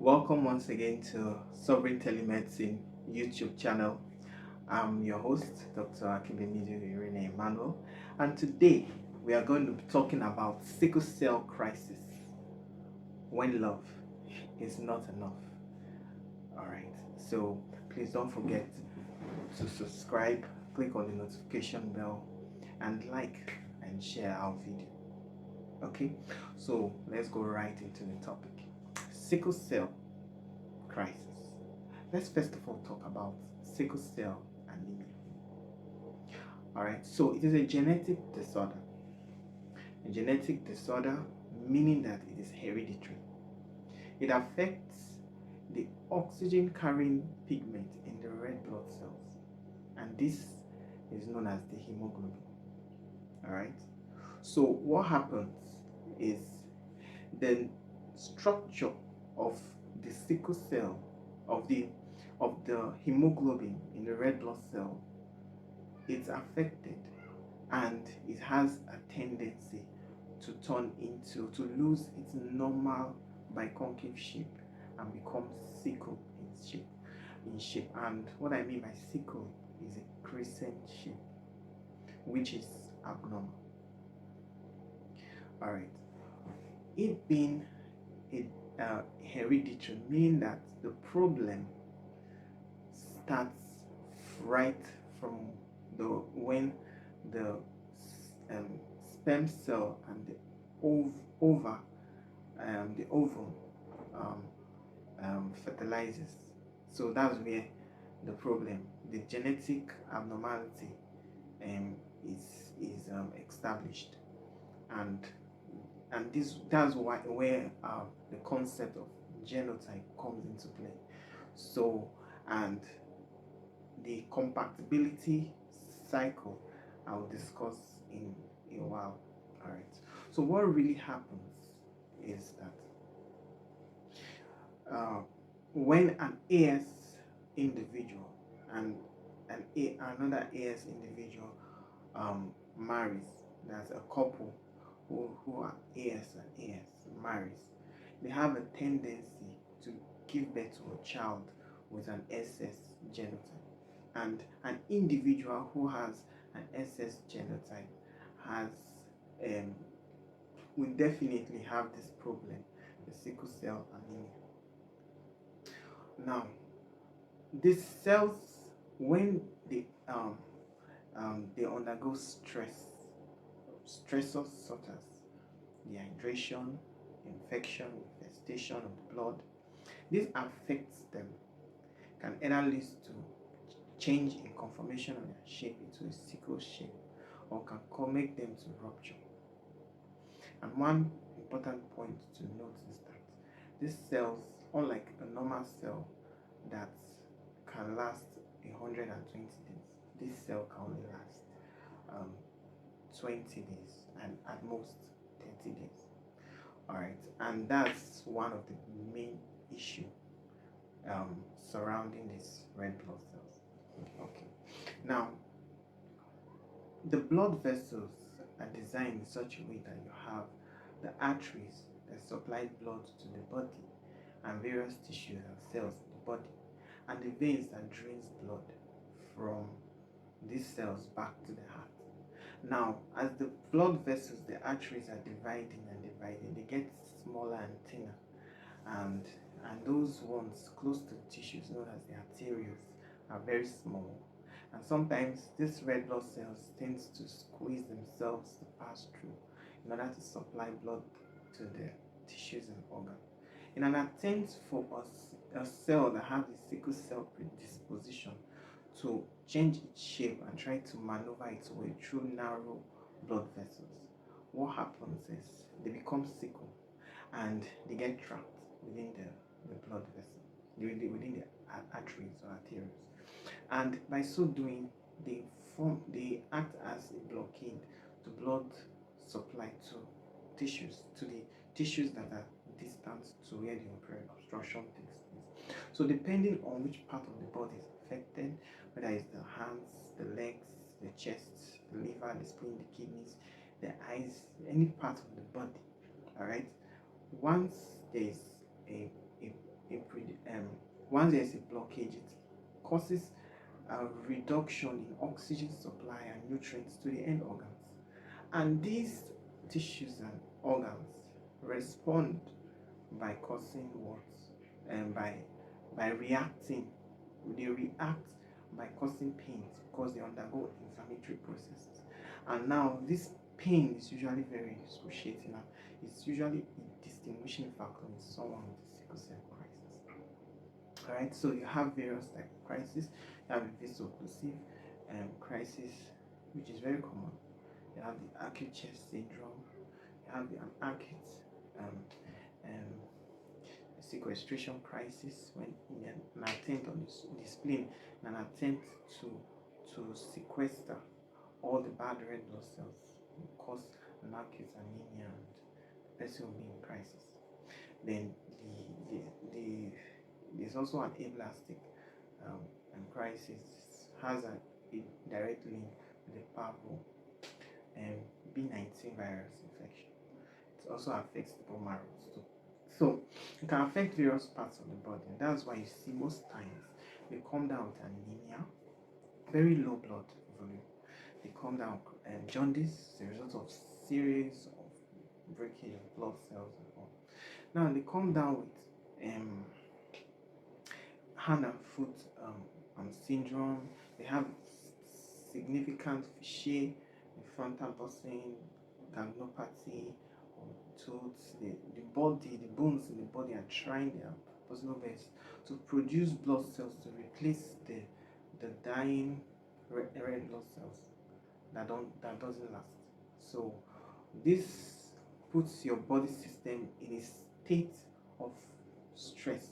Welcome once again to Sovereign Telemedicine YouTube channel. I'm your host, Dr. Akibemidu Irene Emmanuel, and today we are going to be talking about sickle cell crisis when love is not enough. Alright, so please don't forget to subscribe, click on the notification bell, and like and share our video. Okay, so let's go right into the topic. Sickle cell crisis. Let's first of all talk about sickle cell anemia. Alright, so it is a genetic disorder. A genetic disorder meaning that it is hereditary. It affects the oxygen carrying pigment in the red blood cells, and this is known as the hemoglobin. Alright, so what happens is the structure of the sickle cell of the hemoglobin in the red blood cell, it's affected, and it has a tendency to lose its normal biconcave shape and become sickle in shape. And what I mean by sickle is a crescent shape, which is abnormal. All right, it being a hereditary, meaning that the problem starts right from when the sperm cell and the the ovum fertilizes. So that's where the problem, the genetic abnormality, is established, and that's where the concept of genotype comes into play. So, and the compatibility cycle I'll discuss in a while. All right, so what really happens is that when an AS individual and another AS individual marries, there's a couple who are AS and AS marries, they have a tendency to give birth to a child with an SS genotype. And an individual who has an SS genotype has will definitely have this problem, the sickle cell anemia. Now, these cells, when they undergo stressors such as dehydration, infection, infestation of the blood, this affects them, can either lead to change in conformation of their shape into a sickle shape, or can make them to rupture. And one important point to note is that these cells, unlike a normal cell that can last 120 days, this cell can only last 20 days and at most 30 days. All right, and that's one of the main issue surrounding these red blood cells. Okay, now the blood vessels are designed in such a way that you have the arteries that supply blood to the body and various tissues and cells in the body, and the veins that drains blood from these cells back to the heart. Now, as the blood vessels, the arteries are dividing and dividing, they get smaller and thinner, and those ones close to the tissues known as the arterioles are very small. And sometimes these red blood cells tend to squeeze themselves to pass through in order to supply blood to the tissues and organs. In an attempt for a cell that has a sickle cell predisposition to change its shape and try to maneuver its way through narrow blood vessels, what happens is they become sickle and they get trapped within the blood vessel, within the arteries or arterioles. And by so doing, they act as a blockade to blood supply to the tissues that are distant to where the obstruction takes place. So depending on which part of the body is affected, whether it's the hands, the legs, the chest, the liver, the spleen, the kidneys, the eyes, any part of the body, all right, once there's a once there's a blockage, it causes a reduction in oxygen supply and nutrients to the end organs. And these tissues and organs respond by causing what? And by reacting. They react by causing pains because they undergo inflammatory processes. And now this pain is usually very excruciating, and it's usually a distinguishing factor in someone with a sickle cell crisis. Alright, so you have various type of crisis. You have a vaso-occlusive crisis, which is very common. You have the acute chest syndrome. You have an acute sequestration crisis, when in an attempt on the spleen, in an attempt to sequester all the bad red blood cells, will cause an acute anemia, and the person will be in crisis. Then there's also an ablastic crisis. Has a direct link with the parvo B19 virus infection. It also affects the bone marrow too. So it can affect various parts of the body, and that's why you see most times they come down with anemia, very low blood volume. They come down jaundice, the result of series of breakage of blood cells and all. Now they come down with hand and foot syndrome. They have significant fissure in frontal bossing, ganglionopathy, tooth. The bones in the body are trying their possible best to produce blood cells to replace the dying red blood cells that doesn't last. So this puts your body system in a state of stress.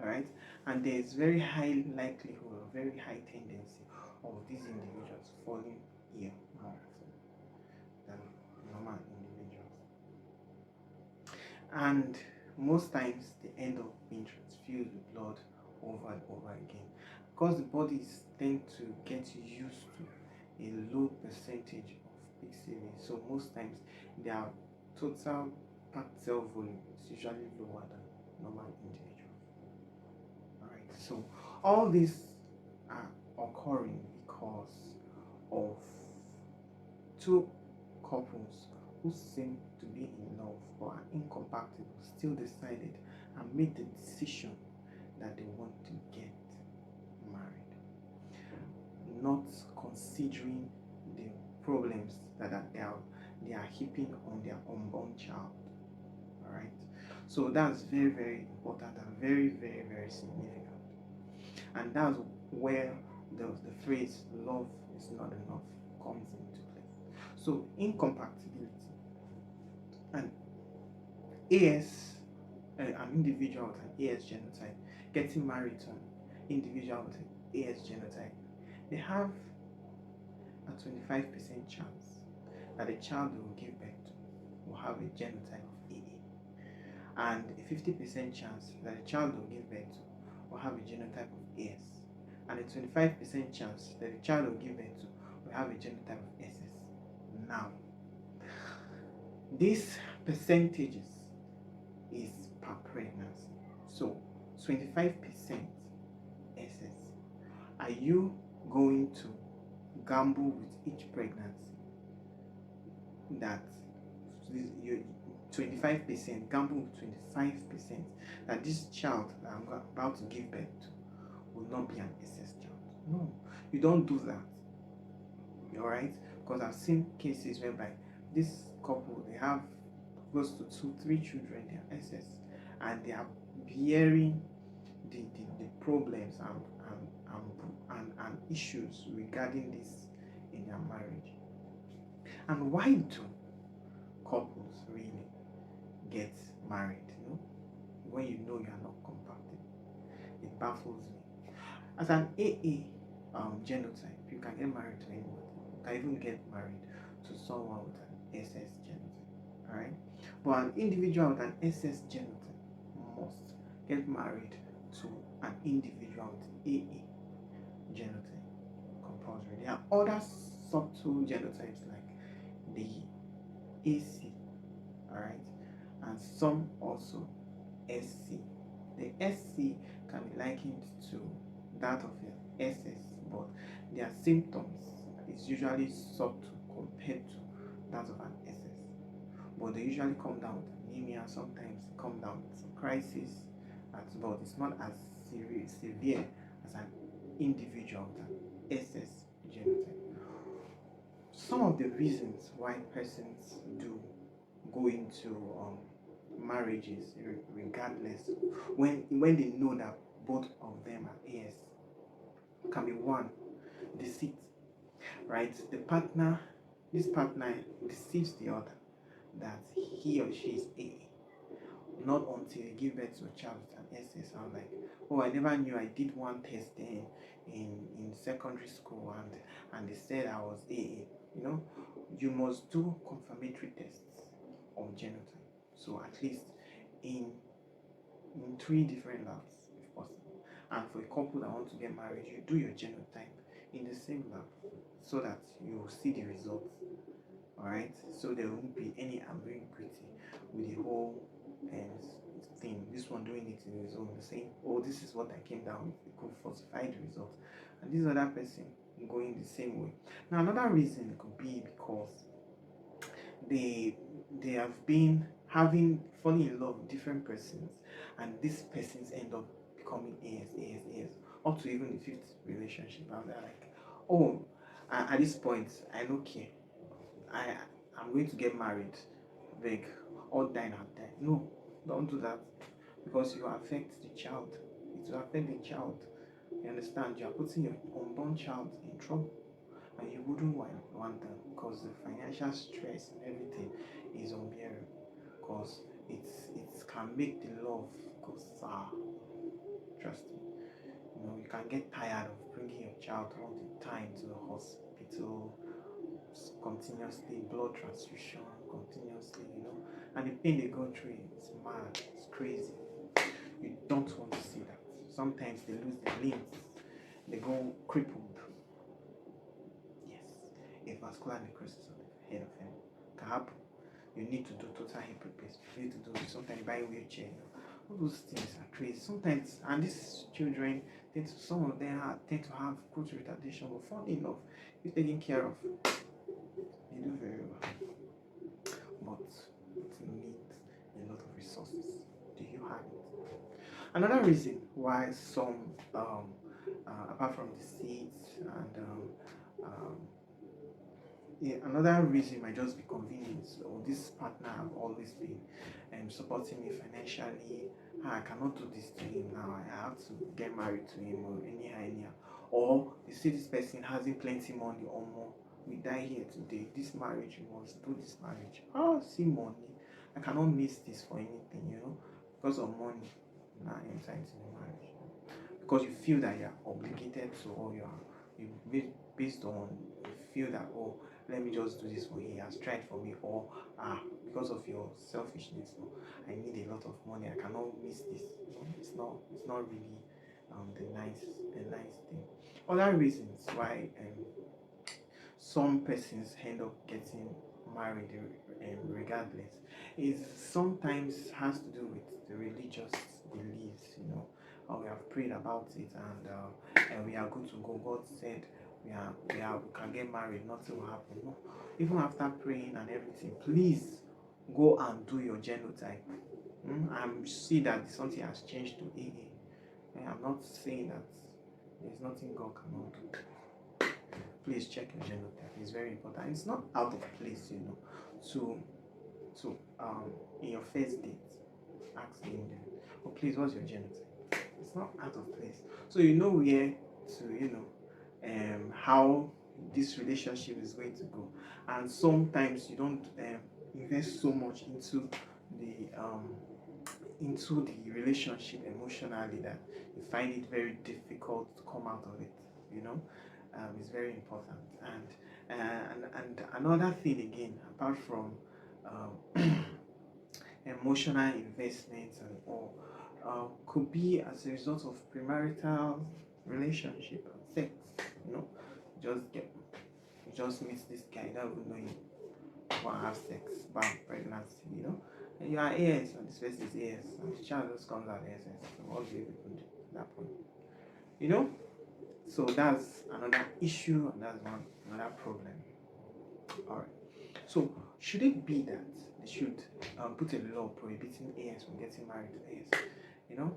All right, and there is very high likelihood or very high tendency of these individuals falling ill more often than normal individuals. And most times they end up being transfused with blood over and over again, because the bodies tend to get used to a low percentage of PCV. So most times their total packed cell volume is usually lower than normal individuals. Alright, so all these are occurring because of two couples who seem to be in love but are incompatible still decided and made the decision that they want to get married, not considering the problems that they are heaping on their unborn child. All right, so that's very, very important and very, very, very significant, and that's where the phrase "love is not enough" comes into play. So incompatibility and an individual with an AS genotype getting married to an individual with an AS genotype, they have a 25% chance that the child they will give birth to will have a genotype of AA, and a 50% chance that the child they will give birth to will have a genotype of AS, and a 25% chance that the child they will give birth to will have a genotype of SS. Now, these percentages is per pregnancy. So 25% SS. Are you going to gamble with each pregnancy that you 25% gamble with 25% that this child that I'm about to give birth to will not be an SS child? No, you don't do that. All right, because I've seen cases whereby this couple, they have close to 2-3 children, they are SS, and they are bearing the problems and issues regarding this in their marriage. And why do couples really get married, when you know you are not compatible? It baffles me. As an AA genotype, you can get married to anybody. You can even get married to someone with an SS genotype. All right, but an individual with an SS genotype must get married to an individual with AA genotype compulsory. There are other subtle genotypes like the AC, all right, and some also SC. The SC can be likened to that of an SS, but their symptoms is usually subtle compared to that of an SS. But they usually come down with anemia, sometimes come down with crisis, but it's not as severe as an individual with an SS genotype. Some of the reasons why persons do go into marriages regardless when they know that both of them are AS can be one, deceit, right? This partner deceives the other that he or she is AA. Not until you give birth to a child with an SS. I'm like, oh, I never knew. I did one test in secondary school and they said I was AA. You must do confirmatory tests of genotype. So at least in 3 different labs if possible. And for a couple that want to get married, you do your genotype in the same lab so that you will see the results. Alright, so there won't be any ambiguity with the whole thing. This one doing it in his own, saying, oh, this is what I came down with. It could falsify the results, and this other person going the same way. Now, another reason could be because they have been falling in love with different persons, and these persons end up becoming AS, up to even the 5th relationship, and they're like, oh, at this point, I don't care. I'm going to get married, beg, or die now die. No, don't do that, because you affect the child. It will affect the child. You understand? You are putting your unborn child in trouble, and you wouldn't want that, because the financial stress and everything is unbearable. Because it can make the love go sour. Trust me. You can get tired of bringing your child all the time to the hospital, continuously blood transfusion, continuously, and the pain they go through is mad, it's crazy. You don't want to see that. Sometimes they lose their limbs, they go crippled. Yes, a vascular necrosis on the head of them can happen. You need to do total hip replacement. You need to do sometimes buy a wheelchair. All those things are crazy. Sometimes, and these children some of them tend to have growth retardation, but funny enough, if taken care of, they do very well. But it needs a lot of resources. Do you have it? Another reason why some, apart from the seeds and another reason might just be convenience. Or this partner have always been supporting me financially. I cannot do this to him now. I have to get married to him, or anyhow. Or you see this person having plenty money or more. We die here today. This marriage, we must do this marriage. Oh, see money. I cannot miss this for anything, because of money. Now enter into the marriage. Because you feel that you are obligated to, or you based on, you feel that, oh, let me just do this for him. He has tried for me, or because of your selfishness, I need a lot of money. I cannot miss this. It's not really the nice thing. Other reasons why some persons end up getting married regardless is sometimes has to do with the religious beliefs. We have prayed about it, and we are good to go. God said we can get married, nothing will happen. No, even after praying and everything, please go and do your genotype. I'm see that something has changed to AA. I'm not saying that there's nothing God cannot do. Please check your genotype. It's very important. It's not out of place, to in your first date, ask the Indian, oh, please, what's your genotype? It's not out of place. So you know where to, how this relationship is going to go. And sometimes you don't invest so much into the relationship emotionally that you find it very difficult to come out of it. It's very important. And another thing again, apart from emotional investments and all, could be as a result of premarital relationship and sex. Just meet this guy, that will know you want to have sex, bam, pregnancy. And you are AS, and this person is AS, and the child just comes out AS. So what do you people do at that point? You know? So that's another issue, and that's another problem. Alright. So should it be that they should put a law prohibiting AS from getting married to AS? You know?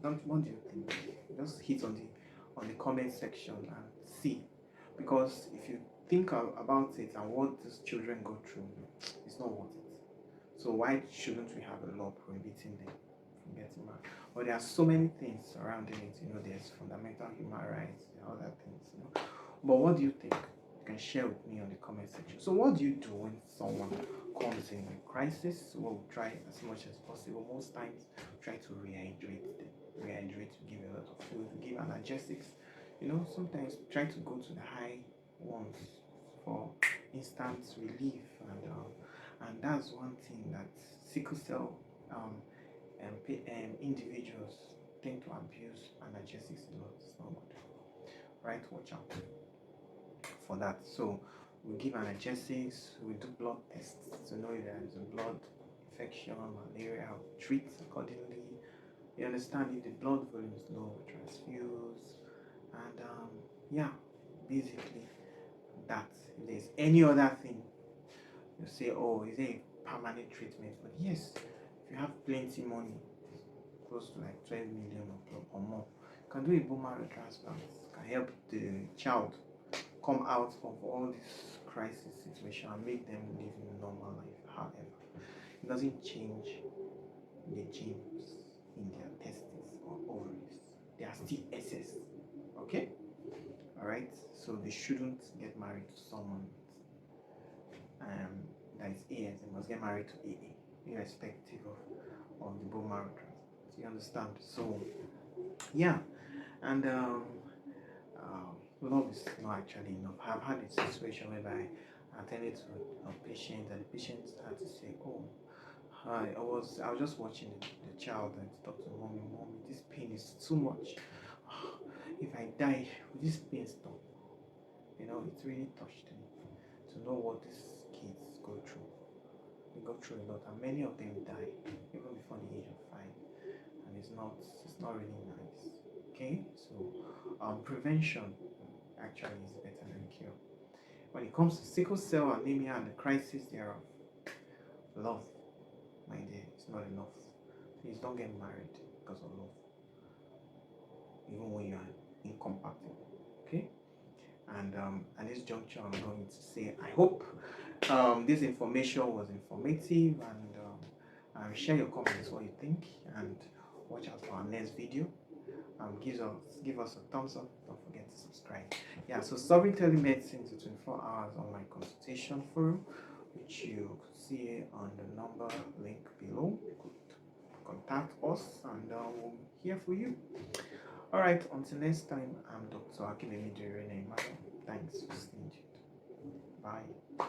What do you think? Just hit on the comment section and see. Because if you think about it and what these children go through, it's not worth it. So why shouldn't we have a law prohibiting them from getting married? But there are so many things surrounding it. There's fundamental human rights and other things. But what do you think? You can share with me on the comment section. So what do you do when someone comes in a crisis? We'll try as much as possible. Most times, try to rehydrate them. Rehydrate, to give a lot of food, to give analgesics. Sometimes try to go to the high ones for instant relief, and that's one thing that sickle cell individuals tend to abuse analgesics a lot. It's not good, right? Watch out for that. So we give analgesics, we do blood tests to know if there is a blood infection, malaria, treat accordingly. You understand, if the blood volume is low, we transfuse, and yeah, basically that. If there's any other thing, you say, oh, is there a permanent treatment? But yes, if you have plenty money, close to like 12 million or more, you can do a bone marrow transplant. It can help the child come out of all this crisis situation and make them live a normal life. However, it doesn't change the genes in their testes or ovaries. They are still SS. Okay? Alright? So they shouldn't get married to someone that is AS. They must get married to AA, irrespective of the bone marrow transplant. You understand? So yeah. And love is not actually enough. I've had a situation whereby I attended to a patient, and the patient had to say, oh, I was just watching the child and talk to mommy, this pain is too much. If I die, will this pain stop? It really touched me to know what these kids go through. They go through a lot, and many of them die even before the age of 5, and it's not really nice. Okay, so prevention actually is better than cure. When it comes to sickle cell anemia and the crisis thereof, love, my dear, it's not enough. Please don't get married because of love, even when you are incompatible. Okay? And at this juncture, I'm going to say I hope this information was informative, and share your comments what you think, and watch out for our next video. Give us a thumbs up. Don't forget to subscribe. Yeah, so solving telemedicine to 24 hours on my consultation forum, which you could see on the number link below. You could contact us, and we'll be here for you. All right, until next time, I'm Dr. Akibemidurene. Thanks for staying tuned. Bye.